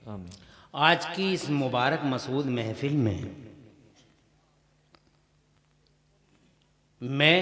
आमीन। आज की इस मुबारक मसूद महफिल में मैं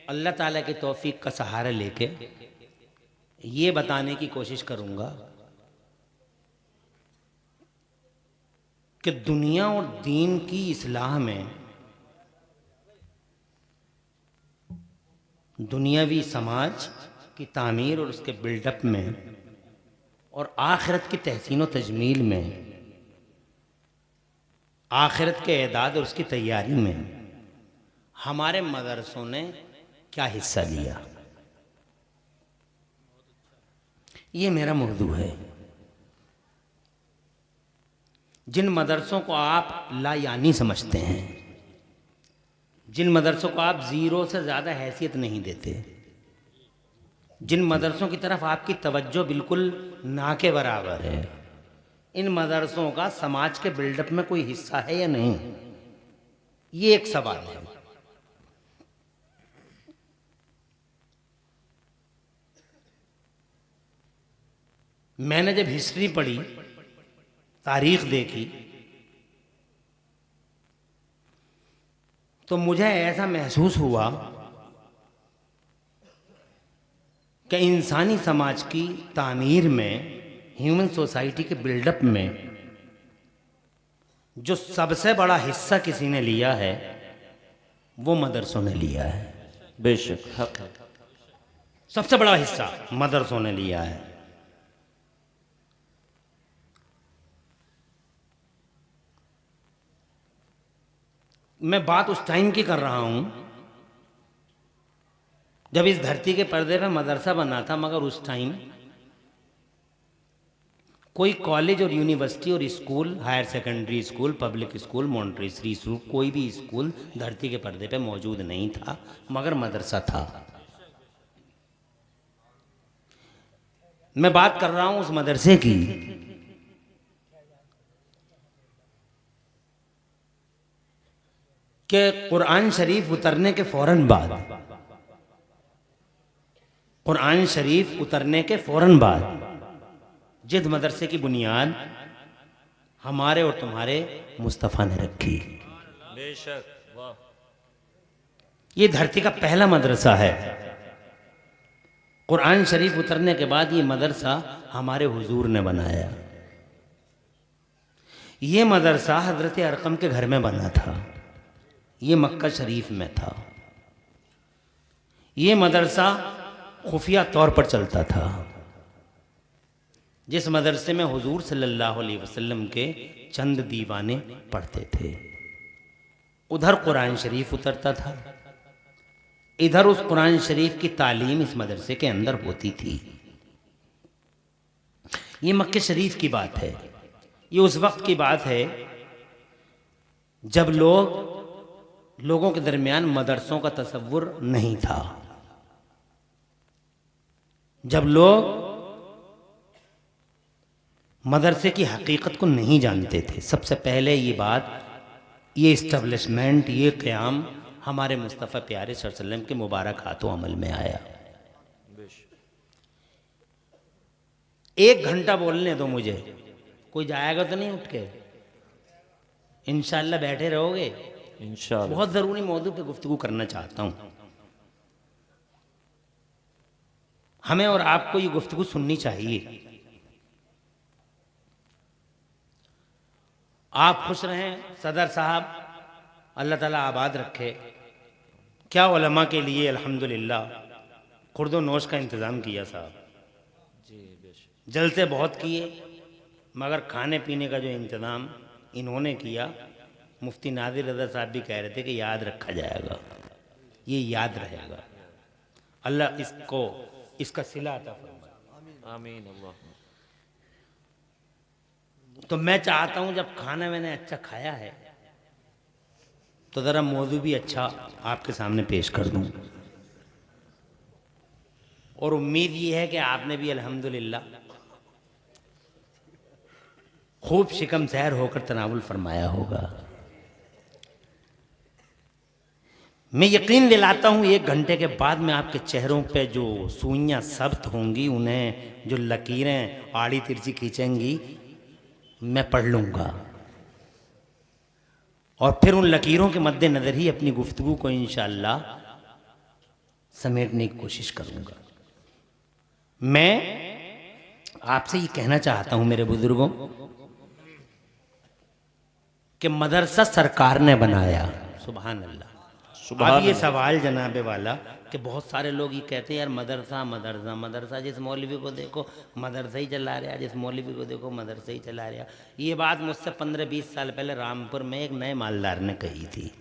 अल्लाह ताला की तौफीक का सहारा लेके ये बताने की कोशिश करूँगा कि दुनिया और दीन की इस्लाह में दुनियावी समाज की तामीर और उसके बिल्डअप में और आखिरत की तहसीन व तजमील में, आखिरत के एदाद और उसकी तैयारी में हमारे मदरसों ने क्या हिस्सा लिया, ये मेरा मौजू है। जिन मदरसों को आप लायानी समझते हैं, जिन मदरसों को आप ज़ीरो से ज़्यादा हैसियत नहीं देते, जिन मदरसों की तरफ आपकी तवज्जो बिल्कुल ना के बराबर है, इन मदरसों का समाज के बिल्डअप में कोई हिस्सा है या नहीं, ये एक सवाल है। मैंने जब हिस्ट्री पढ़ी, तारीख देखी, तो मुझे ऐसा महसूस हुआ कि इंसानी समाज की तामीर में, ह्यूमन सोसाइटी के बिल्डअप में जो सबसे बड़ा हिस्सा किसी ने लिया है वो मदरसों ने लिया है। बेशक हक है। सबसे बड़ा हिस्सा मदरसों ने लिया है। मैं बात उस टाइम की कर रहा हूं जब इस धरती के पर्दे पे मदरसा बना था, मगर उस टाइम कोई कॉलेज और यूनिवर्सिटी और school, higher secondary school, public school, Montessori school, कोई भी स्कूल धरती के पर्दे पे मौजूद नहीं था, मगर मदरसा था। मैं बात कर रहा हूं उस मदरसे की कि कुरान शरीफ उतरने के फौरन बाद, कुरान शरीफ उतरने के फौरन बाद जिस मदरसे की बुनियाद हमारे और तुम्हारे मुस्तफ़ा ने रखी, बेशक वाह। ये धरती का पहला मदरसा है। कुरान शरीफ उतरने के बाद ये मदरसा हमारे हुजूर ने बनाया। ये मदरसा हजरत अरकम के घर में बना था, ये मक्का शरीफ में था। ये मदरसा खुफिया तौर पर चलता था। जिस मदरसे में हुजूर सल्लल्लाहु अलैहि वसल्लम के चंद दीवाने पढ़ते थे, उधर कुरान शरीफ उतरता था, इधर उस कुरान शरीफ की तालीम इस मदरसे के अंदर होती थी। ये मक्के शरीफ की बात है। ये उस वक्त की बात है जब लोगों के दरमियान मदरसों का तसव्वुर नहीं था, जब लोग मदरसे की हकीकत को नहीं जानते थे। सबसे पहले ये बात, ये इस्टेब्लिशमेंट, ये क़याम हमारे मुस्तफ़ा प्यारे सल्लल्लाहु अलैहि वसल्लम के मुबारक हाथों अमल में आया। एक घंटा बोलने दो मुझे, कोई जाएगा तो नहीं उठ के? इंशाअल्लाह बैठे रहोगे? इंशाअल्लाह। बहुत ज़रूरी मौजू पे गुफ्तगू करना चाहता हूँ। हमें और आपको ये गुफ्तगू सुननी चाहिए। आप खुश रहें, सदर साहब अल्लाह ताला आबाद रखे। क्या उलमा के लिए अल्हम्दुलिल्लाह खुर्दो नोश का इंतज़ाम किया साहब जी बेशक। जलसे बहुत किए, मगर खाने पीने का जो इंतज़ाम इन्होंने किया, मुफ्ती नादिर रज़ा साहब भी कह रहे थे कि याद रखा जाएगा, ये याद रहेगा। अल्लाह इसका सिला अता फरमाए। आमीन अल्लाह। तो मैं चाहता हूं जब खाना मैंने अच्छा खाया है तो ज़रा मौजू भी अच्छा आपके सामने पेश कर दूं, और उम्मीद ये है कि आपने भी अल्हम्दुलिल्लाह खूब शिकम सहर होकर तनावुल फरमाया होगा। मैं यकीन दिलाता हूँ 1 घंटे के बाद में आपके चेहरों पे जो सुइयाँ सब्त होंगी, उन्हें जो लकीरें आड़ी तिरछी खींचेंगी, मैं पढ़ लूँगा और फिर उन लकीरों के मद्देनज़र ही अपनी गुफ्तगू को इंशाअल्लाह समेटने की कोशिश करूँगा। मैं आपसे ये कहना चाहता हूँ मेरे बुजुर्गों कि मदरसा सरकार ने बनाया, सुभान अल्लाह। अब ये सवाल जनाबे वाला कि बहुत सारे लोग ये कहते हैं यार मदरसा मदरसा मदरसा, जिस मौलवी को देखो मदरसा ही चला रहा, जिस मौलवी को देखो मदरसा ही चला रहा। ये बात मुझसे 15-20 साल पहले रामपुर में एक नए मालदार ने कही थी।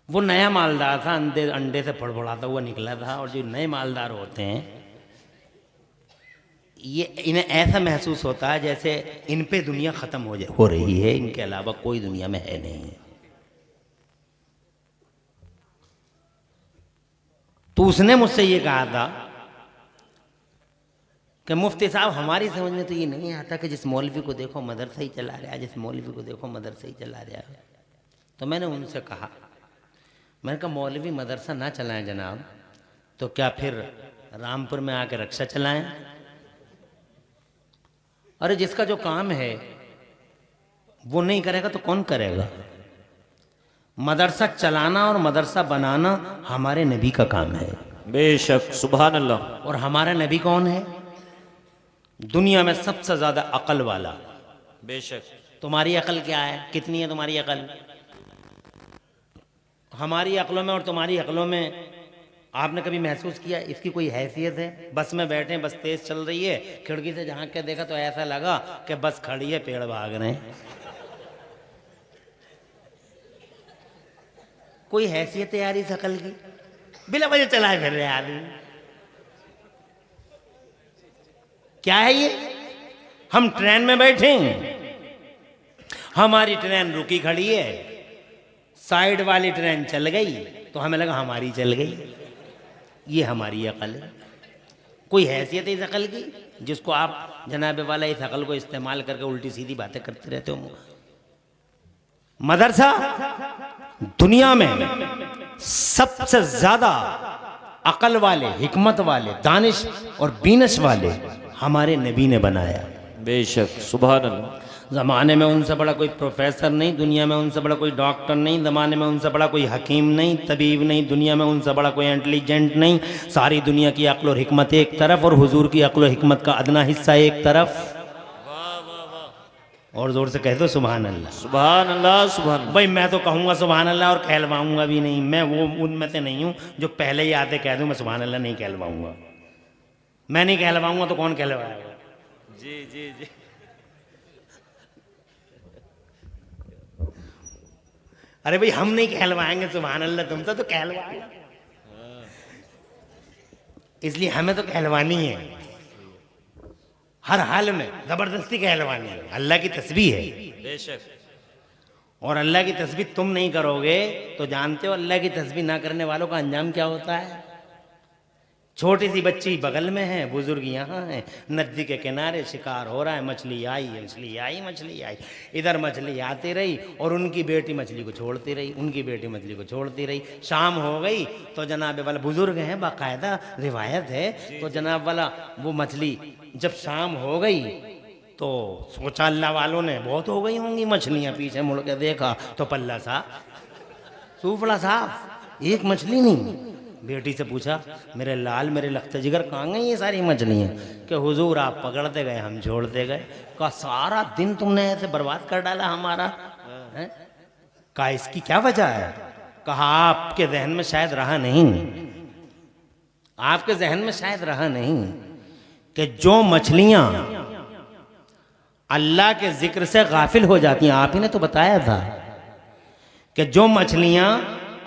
वो नया मालदार था, अंडे से फड़फड़ाता हुआ निकला था। और जो नए मालदार होते हैं ये इन्हें ऐसा महसूस होता है जैसे इन पे दुनिया ख़त्म हो रही है, इनके अलावा कोई दुनिया में है नहीं। तो उसने मुझसे ये कहा था कि मुफ्ती साहब हमारी समझ में तो ये नहीं आता कि जिस मौलवी को देखो मदरसा ही चला रहा है, जिस मौलवी को देखो मदरसा ही चला रहा है। तो मैंने उनसे कहा, मैंने कहा मौलवी मदरसा ना चलाएं जनाब तो क्या फिर रामपुर में आके रक्षा चलाएं? अरे जिसका जो काम है वो नहीं करेगा तो कौन करेगा? मदरसा चलाना और मदरसा बनाना हमारे नबी का काम है। बेशक, सुभान अल्लाह। और हमारा नबी कौन है? दुनिया में सबसे ज्यादा अकल वाला। बेशक। तुम्हारी अकल क्या है? कितनी है तुम्हारी अकल? हमारी अकलों में और तुम्हारी अकलों में आपने कभी महसूस किया इसकी कोई हैसियत है? बस में बैठे, बस तेज चल रही है, खिड़की से झांक के देखा तो ऐसा लगा कि बस खड़ी है, पेड़ भाग रहे हैं। कोई हैसियत है यार इस अकल की? बिना वजह चलाए फिर रहे आदमी। क्या है ये? हम ट्रेन में बैठे हैं, हमारी ट्रेन रुकी खड़ी है, साइड वाली ट्रेन चल गई तो हमें लगा हमारी चल गई। ये हमारी अकल है। कोई हैसियत है इस अकल की जिसको आप जनाबे वाला इस अकल को इस्तेमाल करके उल्टी सीधी बातें करते रहते हो? मदरसा दुनिया में सबसे ज्यादा अकल वाले, हिकमत वाले, दानिश और बीनश वाले हमारे नबी ने बनाया। बेशक, सुभान अल्लाह। ज़माने में उनसे बड़ा कोई प्रोफेसर नहीं, दुनिया में उनसे बड़ा कोई डॉक्टर नहीं, ज़माने में उनसे बड़ा कोई हकीम नहीं, तबीब नहीं, दुनिया में उनसे बड़ा कोई इंटेलिजेंट नहीं। सारी दुनिया की अक्ल और हिकमत एक तरफ और हुजूर की अक्ल और हिकमत का अदना हिस्सा एक तरफ। और जोर से कह दो सुभान अल्लाह। सुभान अल्लाह, सुभान अल्लाह। भाई मैं तो कहूँगा सुभान अल्लाह और कहलवाऊँगा भी नहीं। मैं वो उनमें से नहीं हूँ जो पहले ही आते कह दूँ मैं सुभान अल्लाह नहीं कहलवाऊँगा। मैं नहीं कहलवाऊँगा तो कौन कहलवाएगा? जी जी जी। अरे भाई हम नहीं कहलवाएंगे सुभान अल्लाह, तुमसे तो कहलवाएगा, इसलिए हमें तो कहलवानी है, हर हाल में जबरदस्ती कहलवानी है। अल्लाह की तस्बीह है। बेशक। और अल्लाह की तस्बीह तुम नहीं करोगे तो जानते हो अल्लाह की तस्बीह ना करने वालों का अंजाम क्या होता है? छोटी सी बच्ची बगल में है, बुजुर्ग यहाँ है, नदी के किनारे शिकार हो रहा है, मछली आई, मछली आई, मछली आई, इधर मछली आती रही और उनकी बेटी मछली को छोड़ती रही, उनकी बेटी मछली को छोड़ती रही। शाम हो गई तो जनाब वाला बुजुर्ग हैं, बाकायदा रिवायत है, तो जनाब वाला वो मछली जब शाम हो गई तो सोचा अल्लाह वालों ने बहुत हो गई होंगी मछलियाँ, पीछे मुड़ के देखा तो पल्ला साफ, सूफड़ा साफ, एक मछली नहीं। बेटी से पूछा मेरे लाल, मेरे लख्ते जिगर कहाँ गई ये सारी मछलियाँ? कि हुजूर आप पकड़ते गए, हम छोड़ते गए। कहा सारा दिन तुमने ऐसे बर्बाद कर डाला हमारा है? कहा इसकी क्या वजह है? कहा आपके जहन में शायद रहा नहीं, आपके जहन में शायद रहा नहीं कि जो मछलियाँ अल्लाह के जिक्र से गाफिल हो जाती हैं, आप ही ने तो बताया था कि जो मछलियाँ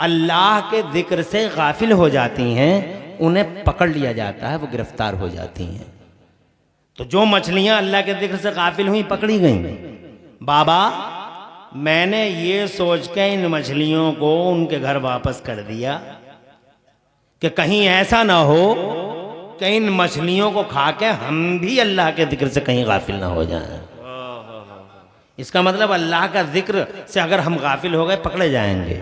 अल्लाह के जिक्र से गाफिल हो जाती हैं उन्हें पकड़ लिया जाता है, वो गिरफ्तार हो जाती हैं। तो जो मछलियां अल्लाह के जिक्र से गाफिल हुई पकड़ी गईं। बाबा मैंने ये सोच के इन मछलियों को उनके घर वापस कर दिया कि कहीं ऐसा ना हो कि इन मछलियों को खा के हम भी अल्लाह के जिक्र से कहीं गाफिल ना हो जाएं। इसका मतलब अल्लाह का जिक्र से अगर हम गाफिल हो गए पकड़े जाएंगे,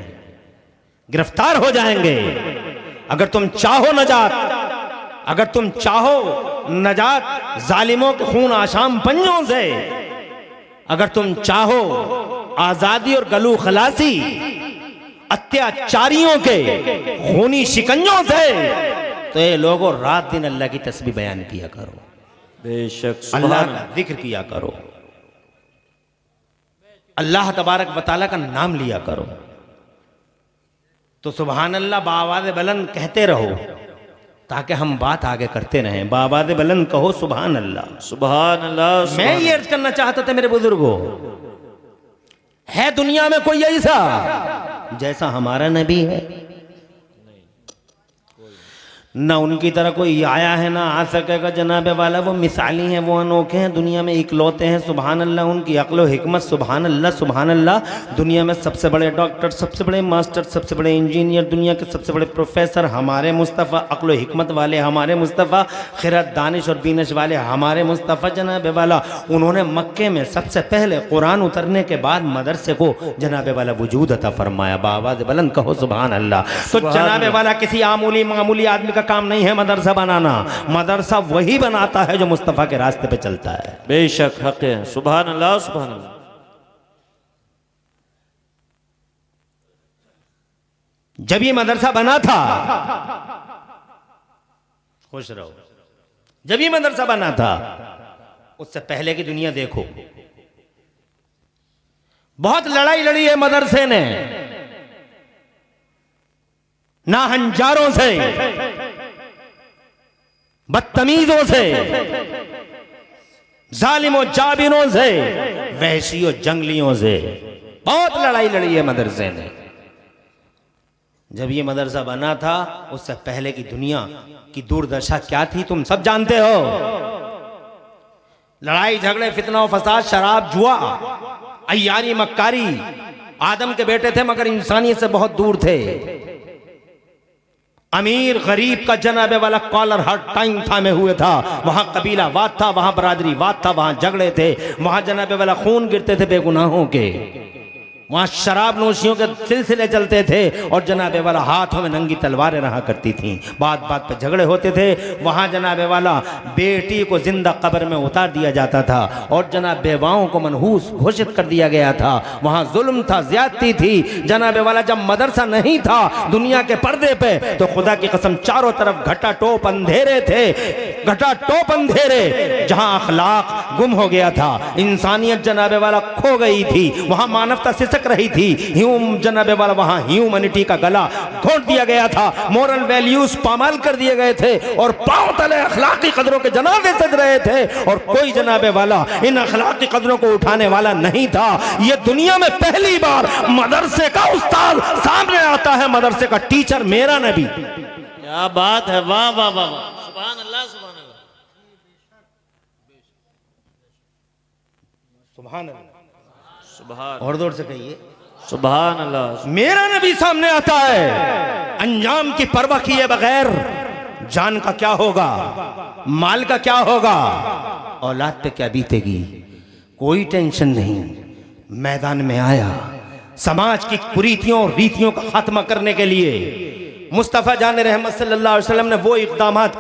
गिरफ्तार हो जाएंगे। अगर तुम चाहो नजात, अगर तुम चाहो नजात जालिमों के खून आशाम पंजों से, अगर तुम चाहो आजादी और गलू खलासी अत्याचारियों के खूनी शिकंजों से, तो ये लोगों रात दिन अल्लाह की तस्बीह बयान किया करो, बेशक अल्लाह सुभान का जिक्र किया करो, अल्लाह तबारक व तआला का नाम लिया करो। तो सुभान अल्लाह बाआवाज़ बुलंद कहते रहो ताकि हम बात आगे करते रहें। बाआवाज़ बुलंद कहो सुभान अल्लाह। सुभान अल्लाह। मैं ये अर्ज करना चाहता था मेरे बुजुर्गों, है दुनिया में कोई ऐसा जैसा हमारा नबी है? ना उनकी तरह कोई आया है ना आ सकेगा जनाब वाला। वो मिसाली हैं, वो अनोखे हैं, दुनिया में इकलौते हैं। सुभान अल्लाह उनकी अक्ल व हिकमत, सुभान अल्लाह सुभान अल्लाह। दुनिया में सबसे बड़े डॉक्टर, सबसे बड़े मास्टर, सबसे बड़े इंजीनियर, दुनिया के सबसे बड़े प्रोफेसर हमारे मुस्तफ़ा, अक्ल व हिकमत वाले हमारे मुस्तफ़ा, खिरत दानिश और बीनश वाले हमारे मुस्तफ़ा जनाब वाला। उन्होंने मक्के में सबसे पहले कुरान उतरने के बाद मदरसे को जनाब वाला वजूद अता फरमाया। बाआवाज़ बुलंद कहो सुभान अल्लाह। तो जनाब वाला किसी आमूली मामूली आदमी का काम नहीं है मदरसा बनाना। मदरसा वही बनाता है जो मुस्तफा के रास्ते पे चलता है। बेशक हक है। सुभान अल्लाह सुभान अल्लाह। जब ये मदरसा बना था, खुश रहो, जब ये मदरसा बना था उससे पहले की दुनिया देखो, बहुत लड़ाई लड़ी है मदरसे ने, ना हंजारों से, बदतमीजों से, जालिमों जाबिरों से, वहशियों जंगलियों से बहुत लड़ाई लड़ी है मदरसे ने। जब ये मदरसा बना था उससे पहले की दुनिया की दुर्दशा क्या थी तुम सब जानते हो। लड़ाई झगड़े, फितना फसाद, शराब, जुआ, अय्यारी, मक्कारी। आदम के बेटे थे मगर इंसानियत से बहुत दूर थे। अमीर गरीब का जनाबे वाला कॉलर हर टाइम थामे हुए था। वहां कबीला वाद था, वहां बरादरी वाद था, वहां झगड़े थे, वहां जनाबे वाला खून गिरते थे बेगुनाहों के, वहां शराब नोशियों के सिलसिले चलते थे और जनाबे वाला हाथों में नंगी तलवारें रहा करती थीं। बात बात पे झगड़े होते थे। वहां जनाबे वाला बेटी को जिंदा कब्र में उतार दिया जाता था और जनाब बेवाओं को मनहूस घोषित कर दिया गया था। वहां जुल्म था, ज्यादती थी। जनाबे वाला जब मदरसा नहीं था दुनिया के पर्दे पे, तो खुदा की कसम चारों तरफ घटा टोप अंधेरे थे, घटा टोप अंधेरे। जहां अखलाक गुम हो गया था, इंसानियत जनाबे वाला खो गई थी, वहां मानवता सिसक रही थी। जनाबे वाला वहां ह्यूमैनिटी का गला घोंट दिया गया था। मोरल वैल्यूज पामाल कर दिए गए थे और पांव तले अखलाकी कदरों के जनाजे सज रहे थे और कोई जनाबे वाला इन अखलाकी कदरों को उठाने वाला नहीं था। यह दुनिया में पहली बार मदरसे का उस्ताद सामने आता है, मदरसे का टीचर मेरा नबी। क्या बात है, वाह वाह वाह वाह। सुभान अल्लाह सुभान अल्लाह सुभान अल्लाह। सुभान और जोर से कहिए सुभान अल्लाह। मेरा नबी सामने आता है अंजाम की परवाह किए बगैर। जान का क्या होगा, माल का क्या होगा, औलाद पे क्या बीतेगी, कोई टेंशन नहीं। मैदान में आया समाज की कुरीतियों और रीतियों का खात्मा करने के लिए। मुस्तफ़ा जान रहमत सल्लल्लाहु अलैहि वसल्लम ने वो इक़दामात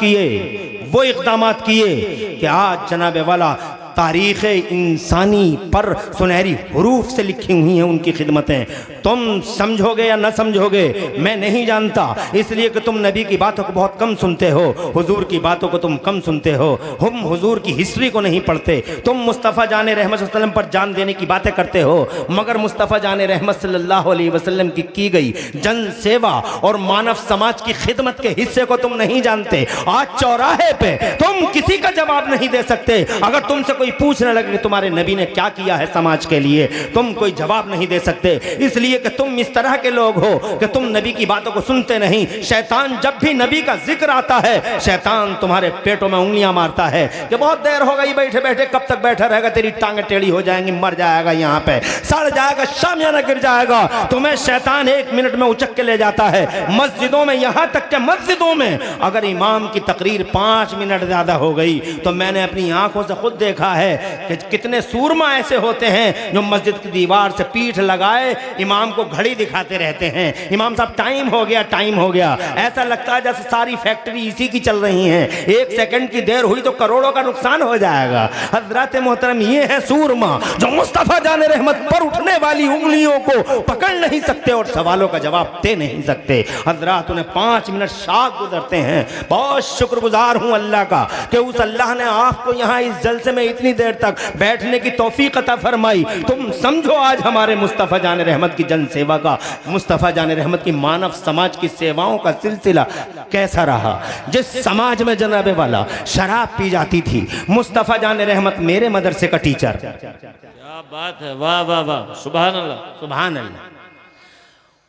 किए कि आज जनाबे वाला तारीख़ इंसानी पर सुनहरी हरूफ से लिखी हुई हैं उनकी खिदमतें। तुम समझोगे या न समझोगे मैं नहीं जानता, इसलिए कि तुम नबी की बातों को बहुत कम सुनते हो, हुजूर की बातों को तुम कम सुनते हो, हम हुजूर की हिस्ट्री को नहीं पढ़ते। तुम मुस्तफ़ा जान रहमत वसल्लम पर जान देने की बातें करते हो मगर मुस्तफ़ा जान रहमत सल्लल्लाहु अलैहि वसल्लम की गई जन सेवा और मानव समाज की खिदमत के हिस्से को तुम नहीं जानते। आज चौराहे पे तुम किसी का जवाब नहीं दे सकते। अगर तुमसे कोई पूछने लगे कि तुम्हारे नबी ने क्या किया है समाज के लिए, तुम कोई जवाब नहीं दे सकते, इसलिए कि तुम इस तरह के लोग हो कि तुम नबी की बातों को सुनते नहीं। शैतान जब भी नबी का जिक्र आता है, शैतान तुम्हारे पेटों में उंगलियां मारता है कि बहुत देर हो गई बैठे बैठे, कब तक बैठा रहेगा, तेरी टांगें टेढ़ी हो जाएंगी, मर जाएगा, यहाँ पे सड़ जाएगा, शामियाना गिर जाएगा। तुम्हें शैतान 1 मिनट में उचक के ले जाता है। मस्जिदों में, यहाँ तक के मस्जिदों में अगर इमाम की तकरीर 5 मिनट ज्यादा हो गई तो मैंने अपनी आंखों से खुद देखा लगता है कि कितने सूरमा ऐसे होते हैं जो मस्जिद की दीवार से पीठ लगाए इमाम को घड़ी दिखाते रहते हैं, इमाम साहब टाइम हो गया, टाइम हो गया। ऐसा लगता है जैसे सारी फैक्ट्री इसी की चल रही है, 1 सेकंड की देर हुई तो करोड़ों का नुकसान हो जाएगा। हजरत मोहतरम, ये है सूरमा जो मुस्तफ़ा जान रहमत पर उठने वाली उंगलियों को पकड़ नहीं सकते और सवालों का जवाब दे नहीं सकते। हजरत उन्हें 5 मिनट शाक गुजरते हैं। बहुत शुक्रगुजार हूं अल्लाह का कि उस अल्लाह ने आपको यहाँ इस जलसे में इतनी देर तक बैठने की तौफीक अता फरमाई। तुम समझो आज हमारे मुस्तफ़ा जान रहमत की जन सेवा का, मुस्तफ़ा जान रहमत की मानव समाज की सेवाओं का सिलसिला कैसा रहा। जिस समाज में जनाबे वाला शराब पी जाती थी, मुस्तफ़ा जान रहमत मेरे मदरसे का टीचर, क्या बात है, वाह वाह वाह, सुभान अल्लाह सुभान अल्लाह,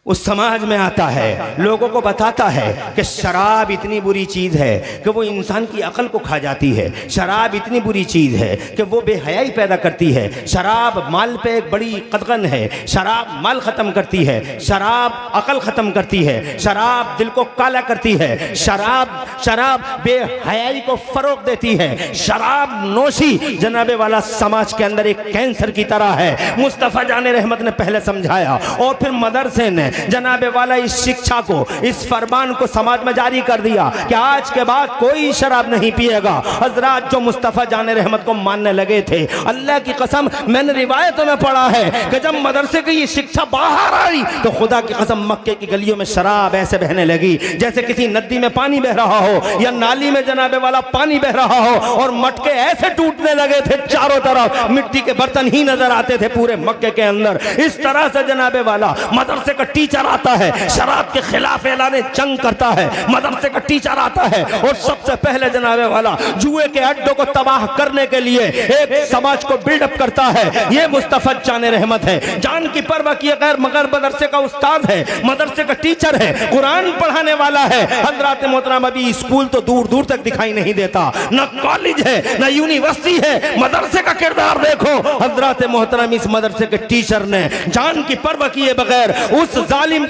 उस समाज में आता है, लोगों को बताता है कि शराब इतनी बुरी चीज़ है कि वो इंसान की अकल को खा जाती है। शराब इतनी बुरी चीज़ है कि वो बेहयाई पैदा करती है। शराब माल पे एक बड़ी कदगन है। शराब माल ख़त्म करती है, शराब अकल ख़त्म करती है, शराब दिल को काला करती है, शराब बेहयाई को फ़रोग़ देती है। शराब नोशी जनाबे वाला समाज के अंदर एक कैंसर की तरह है। मुस्तफ़ा जान रहमत ने पहले समझाया और फिर मदरसे ने जनाबे वाला इस शिक्षा को, इस फरमान को समाज में जारी कर दिया कि आज के बाद कोई शराब नहीं पिएगा। हजरात जो मुस्तफ़ा जान रहमत को मानने लगे थे, अल्लाह की कसम मैंने रिवायतों में पढ़ा है कि जब मदरसे की ये शिक्षा बाहर आई तो खुदा की कसम मक्के की गलियों में शराब ऐसे बहने लगी जैसे किसी नदी में पानी बह रहा हो या नाली में जनाबे वाला पानी बह रहा हो, और मटके ऐसे टूटने लगे थे, चारों तरफ मिट्टी के बर्तन ही नजर आते थे पूरे मक्के के अंदर। इस तरह से जनाबे वाला मदरसे का टीचर आता है, शराब के खिलाफ ऐलाने जंग करता है। मदरसे का टीचर आता है और सबसे पहले जनाबे वाला जुए के अड्डों को तबाह करने के लिए एक समाज को बिल्डअप करता है। ये मुस्तफ़ा जान रहमत है, जान की परवाह किए गैर मगर मदरसे का उस्ताद है, मदरसे का टीचर है, कुरान पढ़ाने वाला है। हजरत मोहतरम, अभी स्कूल तो दूर दूर तक दिखाई नहीं देता, न कॉलेज है न यूनिवर्सिटी है, मदरसे का किरदार देखो। हजरत मोहतरम, इस मदरसे के टीचर ने जान की परवाह किए बगैर उस जालिम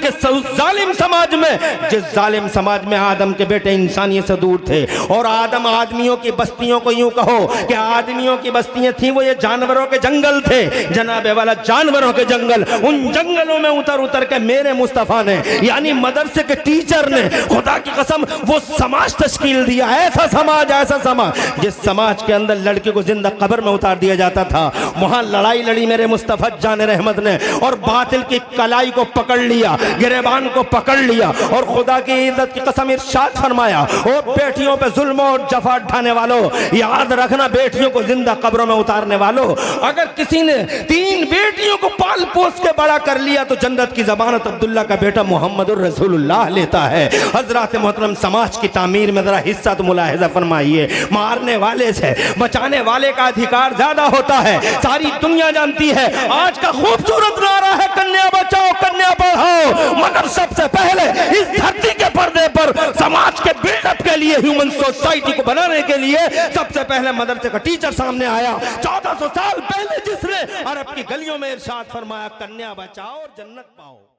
समाज में, जिस जालिम समाज में आदम के बेटे इंसानियत से दूर थे और आदम आदमियों की बस्तियों को यूं कहो कि आदमियों की बस्तियां थी वो ये जानवरों के जंगल थे जनाबे वाला, जानवरों के जंगल। उन जंगलों में उतर उतर के मेरे मुस्तफ़ा ने यानी मदरसे के टीचर ने खुदा की कसम वो समाज तश्कील दिया। ऐसा समाज जिस समाज के अंदर लड़की को जिंदा कब्र में उतार दिया जाता था, वहां लड़ाई लड़ी मेरे मुस्तफ़ा जान रहमत ने और बातिल की कलाई को पकड़ लिया, गिरेबान को पकड़ लिया और खुदा की इज्जत की कसम इरशाद फरमाया, और बेटियों पे जुल्म और जफा ढाने वालों, याद रखना बेटियों को जिंदा कब्रों में उतारने वालों, अगर किसी ने 3 बेटियों को पाल पोस के बड़ा कर लिया तो जन्नत की जमानत अब्दुल्ला का बेटा मोहम्मदुर रसूलुल्लाह लेता है। हजरत मोहतरम, समाज की तामीर में जरा हिस्सा तो मुलाहिजा फरमाइए। मारने वाले से बचाने वाले का अधिकार ज्यादा होता है। सारी दुनिया जानती है आज का खूबसूरत नारा है कन्या बचाओ कन्या पढ़ाओ, मगर सबसे पहले इस धरती के पर्दे पर समाज के बिल्डअप के लिए, ह्यूमन सोसाइटी को बनाने के लिए सबसे पहले मदरसे का टीचर सामने आया 1400 साल पहले, जिसने अरब की गलियों में इरशाद फरमाया कन्या बचाओ और जन्नत पाओ।